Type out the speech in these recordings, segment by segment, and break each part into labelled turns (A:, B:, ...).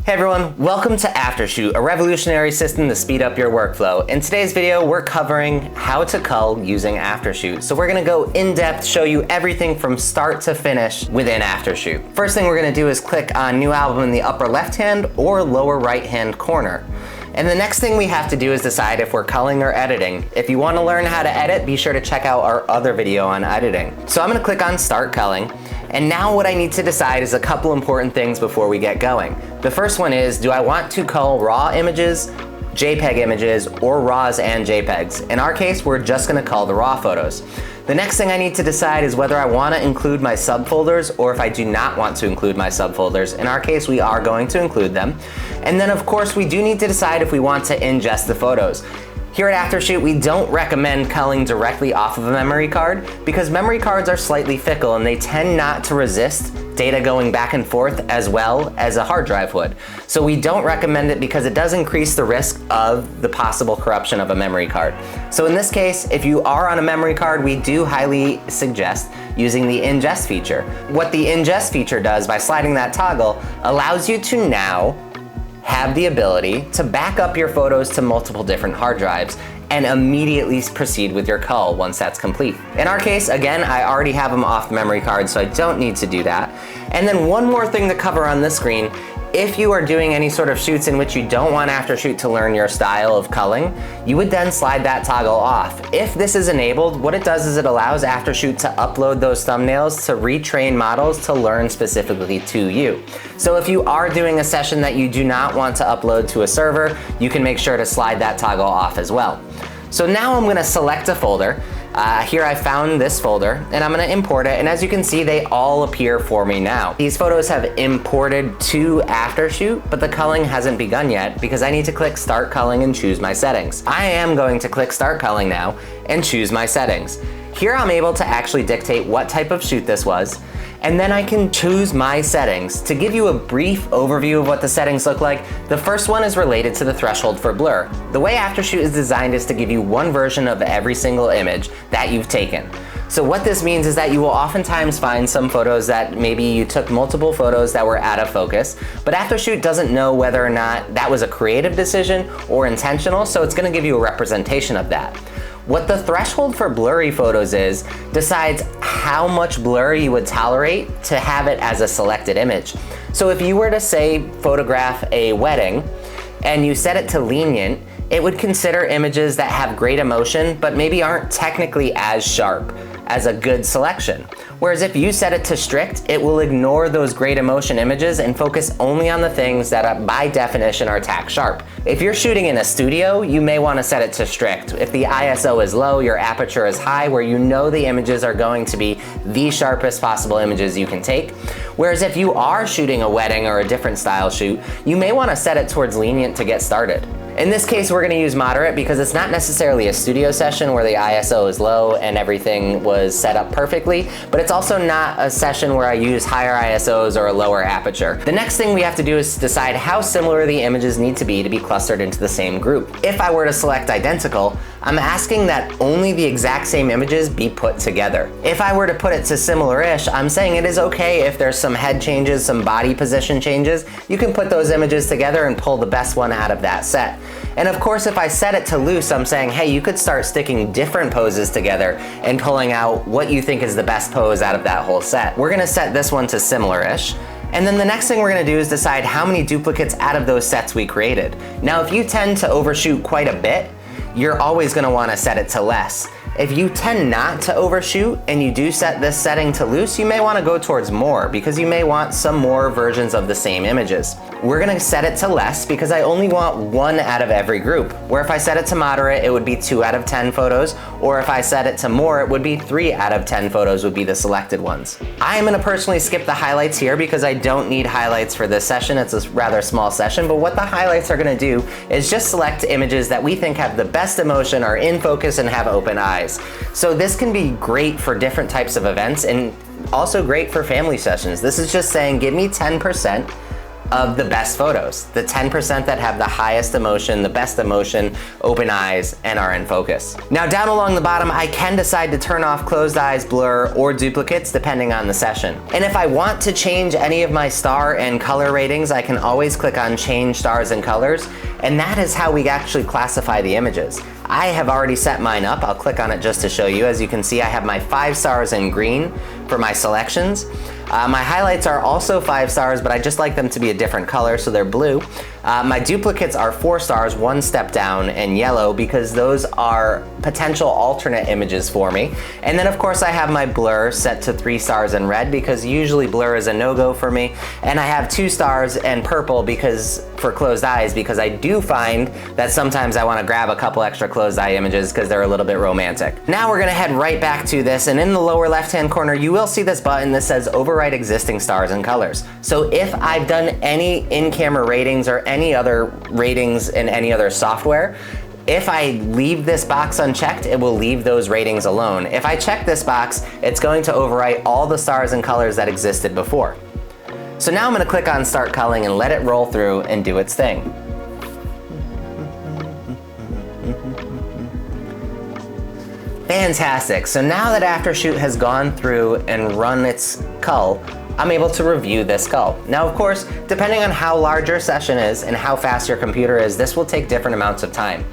A: Hey everyone, welcome to Aftershoot, a revolutionary system to speed up your workflow. In today's video, we're covering how to cull using Aftershoot. So we're gonna go in depth, show you everything from start to finish within Aftershoot. First thing we're gonna do is click on New Album in the upper left-hand or lower right-hand corner. And the next thing we have to do is decide if we're culling or editing. If you wanna learn how to edit, be sure to check out our other video on editing. So I'm gonna click on Start Culling. And now what I need to decide is a couple important things before we get going. The first one is, do I want to cull raw images, JPEG images, or RAWs and JPEGs? In our case, we're just gonna cull the raw photos. The next thing I need to decide is whether I wanna include my subfolders or if I do not want to include my subfolders. In our case, we are going to include them. And then of course, we do need to decide if we want to ingest the photos. Here at Aftershoot, we don't recommend culling directly off of a memory card because memory cards are slightly fickle and they tend not to resist data going back and forth as well as a hard drive would. So we don't recommend it because it does increase the risk of the possible corruption of a memory card. So in this case, if you are on a memory card, we do highly suggest using the ingest feature. What the ingest feature does by sliding that toggle allows you to now have the ability to back up your photos to multiple different hard drives and immediately proceed with your cull once that's complete. In our case, again, I already have them off the memory card, so I don't need to do that. And then one more thing to cover on this screen, if you are doing any sort of shoots in which you don't want Aftershoot to learn your style of culling, you would then slide that toggle off. If this is enabled, what it does is it allows Aftershoot to upload those thumbnails to retrain models to learn specifically to you. So if you are doing a session that you do not want to upload to a server, you can make sure to slide that toggle off as well. So now I'm gonna select a folder. Here I found this folder and I'm gonna import it, and as you can see, they all appear for me now. These photos have imported to Aftershoot, but the culling hasn't begun yet because I need to click Start Culling and choose my settings. I am going to click Start Culling now and choose my settings. Here I'm able to actually dictate what type of shoot this was, and then I can choose my settings. To give you a brief overview of what the settings look like, the first one is related to the threshold for blur. The way Aftershoot is designed is to give you one version of every single image that you've taken. So what this means is that you will oftentimes find some photos that maybe you took multiple photos that were out of focus, but Aftershoot doesn't know whether or not that was a creative decision or intentional, so it's gonna give you a representation of that. What the threshold for blurry photos is, decides how much blur you would tolerate to have it as a selected image. So if you were to say photograph a wedding and you set it to lenient, it would consider images that have great emotion but maybe aren't technically as sharp as a good selection. Whereas if you set it to strict, it will ignore those great emotion images and focus only on the things that are, by definition, are tack sharp. If you're shooting in a studio, you may want to set it to strict. If the ISO is low, your aperture is high, where you know the images are going to be the sharpest possible images you can take. Whereas if you are shooting a wedding or a different style shoot, you may want to set it towards lenient to get started. In this case, we're gonna use moderate because it's not necessarily a studio session where the ISO is low and everything was set up perfectly, but it's also not a session where I use higher ISOs or a lower aperture. The next thing we have to do is decide how similar the images need to be clustered into the same group. If I were to select identical, I'm asking that only the exact same images be put together. If I were to put it to similar-ish, I'm saying it is okay if there's some head changes, some body position changes. You can put those images together and pull the best one out of that set. And of course, if I set it to loose, I'm saying, hey, you could start sticking different poses together and pulling out what you think is the best pose out of that whole set. We're gonna set this one to similar-ish. And then the next thing we're gonna do is decide how many duplicates out of those sets we created. Now, if you tend to overshoot quite a bit, you're always gonna wanna set it to less. If you tend not to overshoot and you do set this setting to loose, you may wanna go towards more because you may want some more versions of the same images. We're gonna set it to less because I only want one out of every group, where if I set it to moderate, it would be 2 out of 10 photos, or if I set it to more, it would be 3 out of 10 photos would be the selected ones. I am gonna personally skip the highlights here because I don't need highlights for this session. It's a rather small session, but what the highlights are gonna do is just select images that we think have the best emotion, are in focus, and have open eyes. So this can be great for different types of events and also great for family sessions. This is just saying, give me 10% of the best photos, the 10% that have the highest emotion, the best emotion, open eyes, and are in focus. Now down along the bottom, I can decide to turn off closed eyes, blur, or duplicates depending on the session. And if I want to change any of my star and color ratings, I can always click on change stars and colors, and that is how we actually classify the images. I have already set mine up. I'll click on it just to show you. As you can see, I have my 5 stars in green for my selections. My highlights are also 5 stars, but I just like them to be a different color, so they're blue. My duplicates are 4 stars, 1 step down, and yellow, because those are potential alternate images for me. And then of course I have my blur set to 3 stars in red, because usually blur is a no-go for me. And I have 2 stars and purple for closed eyes, because I do find that sometimes I want to grab a couple extra closed eye images because they're a little bit romantic. Now we're gonna head right back to this, and in the lower left-hand corner, you will see this button that says override existing stars and colors. So if I've done any in-camera ratings or any other ratings in any other software, if I leave this box unchecked, it will leave those ratings alone. If I check this box, it's going to overwrite all the stars and colors that existed before. So now I'm gonna click on start culling and let it roll through and do its thing. Fantastic, so now that Aftershoot has gone through and run its cull, I'm able to review this cull. Now of course, depending on how large your session is and how fast your computer is, this will take different amounts of time.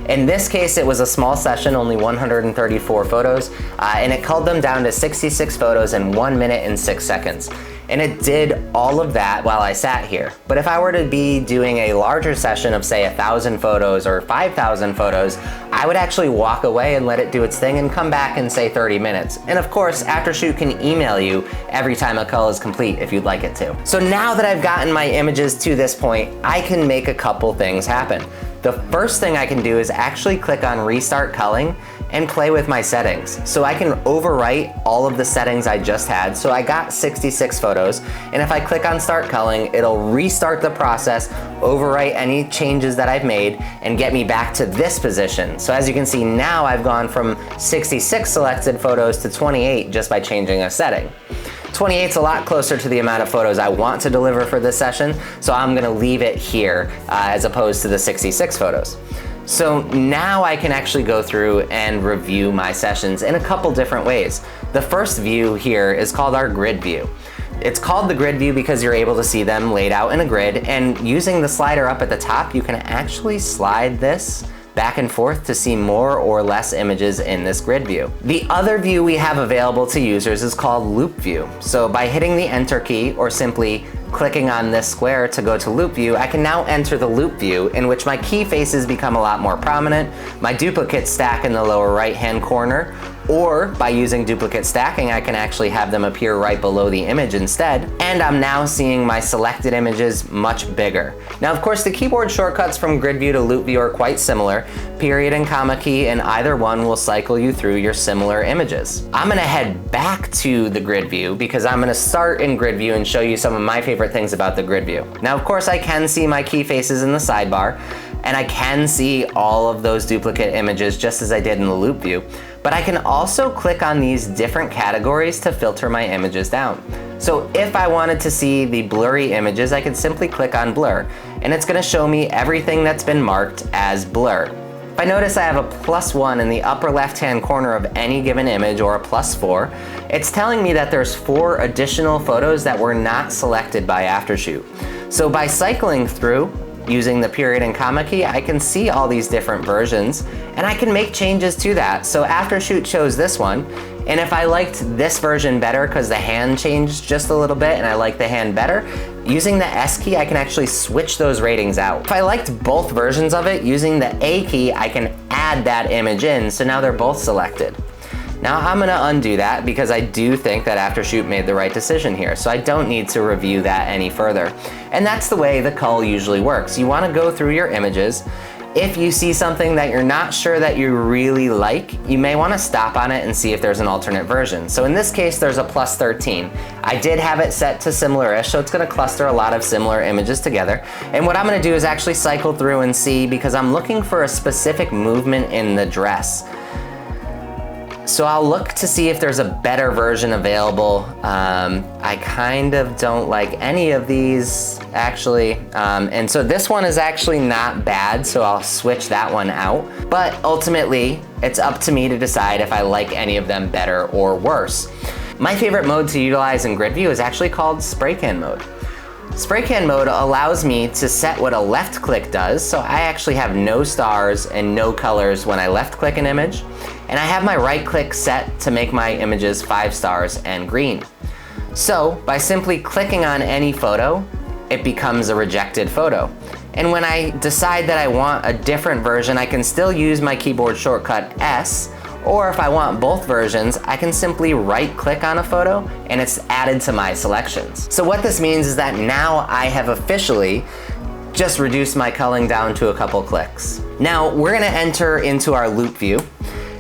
A: In this case, it was a small session, only 134 photos, and it culled them down to 66 photos in 1 minute and 6 seconds. And it did all of that while I sat here. But if I were to be doing a larger session of say 1,000 photos or 5,000 photos, I would actually walk away and let it do its thing and come back in say 30 minutes. And of course, Aftershoot can email you every time a cull is complete if you'd like it to. So now that I've gotten my images to this point, I can make a couple things happen. The first thing I can do is actually click on Restart Culling and play with my settings. So I can overwrite all of the settings I just had. So I got 66 photos, and if I click on Start Culling, it'll restart the process, overwrite any changes that I've made, and get me back to this position. So as you can see now, I've gone from 66 selected photos to 28 just by changing a setting. 28 is a lot closer to the amount of photos I want to deliver for this session, so I'm gonna leave it here as opposed to the 66 photos. So now I can actually go through and review my sessions in a couple different ways. The first view here is called our grid view. It's called the grid view because you're able to see them laid out in a grid, and using the slider up at the top, you can actually slide this back and forth to see more or less images in this grid view. The other view we have available to users is called Loop View. So by hitting the Enter key or simply clicking on this square to go to Loop View, I can now enter the Loop View, in which my key faces become a lot more prominent, my duplicates stack in the lower right-hand corner, or by using duplicate stacking, I can actually have them appear right below the image instead, and I'm now seeing my selected images much bigger. Now of course, the keyboard shortcuts from Grid View to Loop View are quite similar. Period and comma key in either one will cycle you through your similar images. I'm gonna head back to the Grid View because I'm gonna start in Grid View and show you some of my favorite things about the Grid View. Now of course, I can see my key faces in the sidebar, and I can see all of those duplicate images just as I did in the Loop View. But I can also click on these different categories to filter my images down. So if I wanted to see the blurry images, I could simply click on blur, and it's gonna show me everything that's been marked as blur. If I notice I have a +1 in the upper left-hand corner of any given image, or a +4, it's telling me that there's 4 additional photos that were not selected by Aftershoot. So by cycling through, using the period and comma key, I can see all these different versions, and I can make changes to that. So Aftershoot chose this one, and if I liked this version better because the hand changed just a little bit and I like the hand better, using the S key, I can actually switch those ratings out. If I liked both versions of it, using the A key, I can add that image in, so now they're both selected. Now I'm gonna undo that because I do think that Aftershoot made the right decision here, so I don't need to review that any further. And that's the way the cull usually works. You wanna go through your images. If you see something that you're not sure that you really like, you may wanna stop on it and see if there's an alternate version. So in this case, there's a +13. I did have it set to similar-ish, so it's gonna cluster a lot of similar images together. And what I'm gonna do is actually cycle through and see, because I'm looking for a specific movement in the dress. So I'll look to see if there's a better version available. I kind of don't like any of these, actually. And so this one is actually not bad, so I'll switch that one out. But ultimately, it's up to me to decide if I like any of them better or worse. My favorite mode to utilize in Grid View is actually called Spray Can mode. Spray Can mode allows me to set what a left click does, so I actually have no stars and no colors when I left click an image, and I have my right click set to make my images 5 stars and green. So by simply clicking on any photo, it becomes a rejected photo. And when I decide that I want a different version, I can still use my keyboard shortcut S, or if I want both versions, I can simply right click on a photo and it's added to my selections. So what this means is that now I have officially just reduced my culling down to a couple clicks. Now we're gonna enter into our loop view.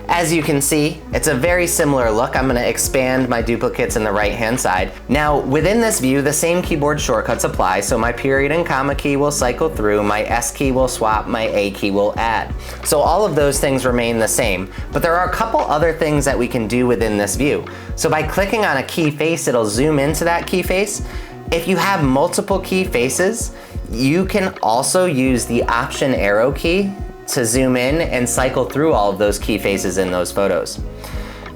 A: As you can see, it's a very similar look. I'm gonna expand my duplicates in the right-hand side. Now, within this view, the same keyboard shortcuts apply, so my period and comma key will cycle through, my S key will swap, my A key will add. So all of those things remain the same, but there are a couple other things that we can do within this view. So by clicking on a key face, it'll zoom into that key face. If you have multiple key faces, you can also use the Option arrow key to zoom in and cycle through all of those key faces in those photos.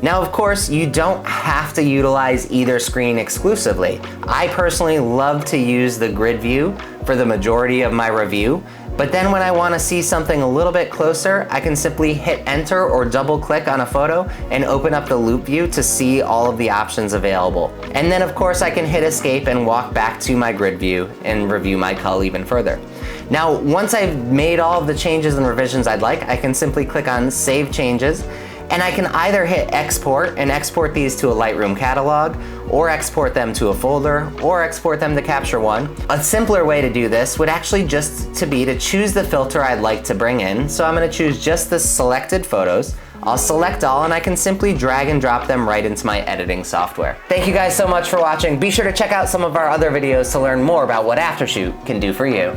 A: Now, of course, you don't have to utilize either screen exclusively. I personally love to use the Grid View for the majority of my review, but then when I want to see something a little bit closer, I can simply hit enter or double click on a photo and open up the loop view to see all of the options available. And then of course I can hit escape and walk back to my Grid View and review my cull even further. Now, once I've made all of the changes and revisions I'd like, I can simply click on Save Changes, and I can either hit export and export these to a Lightroom catalog, or export them to a folder, or export them to Capture One. A simpler way to do this would actually just be to choose the filter I'd like to bring in. So I'm gonna choose just the selected photos. I'll select all and I can simply drag and drop them right into my editing software. Thank you guys so much for watching. Be sure to check out some of our other videos to learn more about what Aftershoot can do for you.